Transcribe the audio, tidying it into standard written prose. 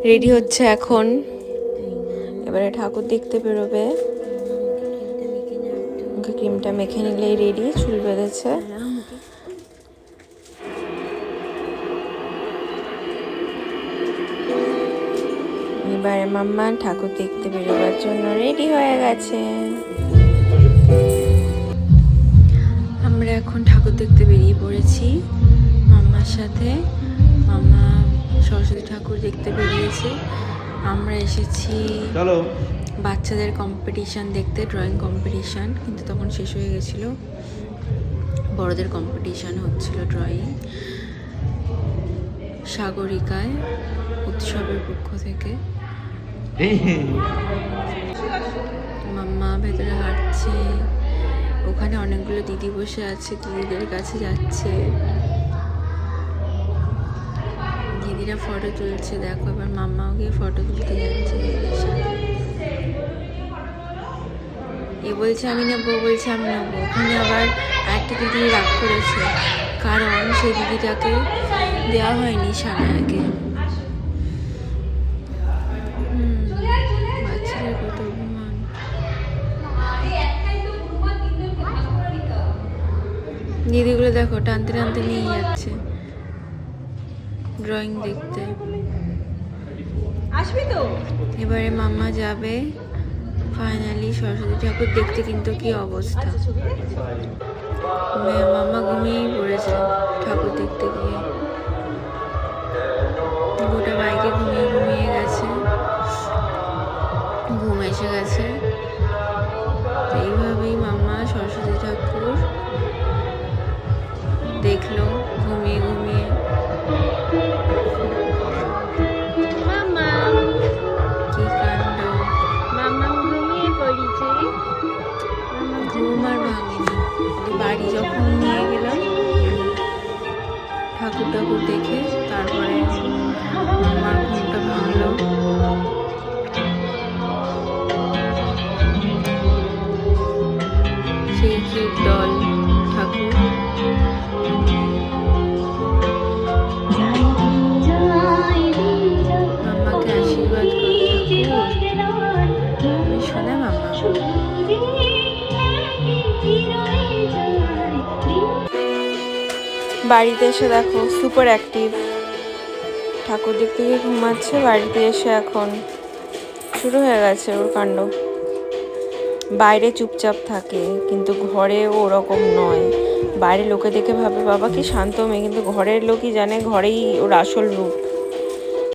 Ready হচ্ছে এখন, এবারে ঠাকুর দেখতে বেরোবে। ওকে ক্রিমটা মেখে নিলেই রেডি, চুল বেঁধেছে। এবারে মাম্মা ঠাকুর দেখতে বেরোবার জন্য রেডি হয়ে গেছে। আমরা এখন ঠাকুর দেখতে বেরিয়ে পড়েছি মাম্মার সাথে। মাম্মা সরস্বতী ঠাকুর দেখতে বেরিয়েছে, আমরা এসেছি বাচ্চাদের কম্পিটিশান দেখতে, ড্রয়িং কম্পিটিশান, কিন্তু তখন শেষ হয়ে গেছিলো। বড়দের কম্পিটিশান হচ্ছিল ড্রয়িং, সাগরিকায় উৎসবের পক্ষ থেকে। মাম্মা ভেতরে হাঁটছে, ওখানে অনেকগুলো দিদি বসে আছে, দিদিদের কাছে যাচ্ছে, দিদিরা ফটো তুলছে। দেখো এবার মাম্মাও গিয়ে ফটো তুলতে যাচ্ছে দিদিদের সাথে। এ বলছে আমি নেবো, বলছে আমি নেবো। ওখানে আবার একটা দিদি রাগ করেছে, কারণ সেই দিদিটাকে দেওয়া হয়নি সানায়াকে। বাচ্চাদের কত অভিমান। দিদিগুলো দেখো টানতে টানতে নিয়ে যাচ্ছে ড্রয়িং দেখতে। আসবি তো? এবারে মাম্মা যাবে ফাইনালি সরস্বতী ঠাকুর দেখতে, কিন্তু কি অবস্থা, মাম্মা ঘুমিয়েই পড়েছে ঠাকুর দেখতে গিয়ে। গোটা বাইকে ঘুমিয়ে ঘুমিয়ে গেছে, ঘুম এসে গেছে। এইভাবেই মাম্মা সরস্বতী ঠাকুর দেখলো ঘুমিয়ে ঘুমিয়ে। মাম্মা কি কাণ্ড, মাম্মা ঘুমিয়ে পড়েছে। ঘুম আর ভাঙেনি। বাড়ি যখন নিয়ে গেলাম ঠাকুর ঠাকুর দেখে, তারপরে মাম্মার ঘুমটা ভাঙলো। সেই কিউট ডল ঠাকুর। মাম্মাকে আশীর্বাদ করো, শোনা মাম্মা। বাড়িতে এসে দেখো সুপার অ্যাক্টিভ, ঠাকুর দেখতে গিয়ে ঘুমাচ্ছে, বাড়িতে এসে এখন শুরু হয়ে গেছে ওর কাণ্ড। বাইরে চুপচাপ থাকে, কিন্তু ঘরে ওরকম নয়। বাইরে লোকে দেখে ভাবে বাবা কি শান্ত মেয়ে, কিন্তু ঘরের লোকই জানে ঘরেই ওর আসল রূপ।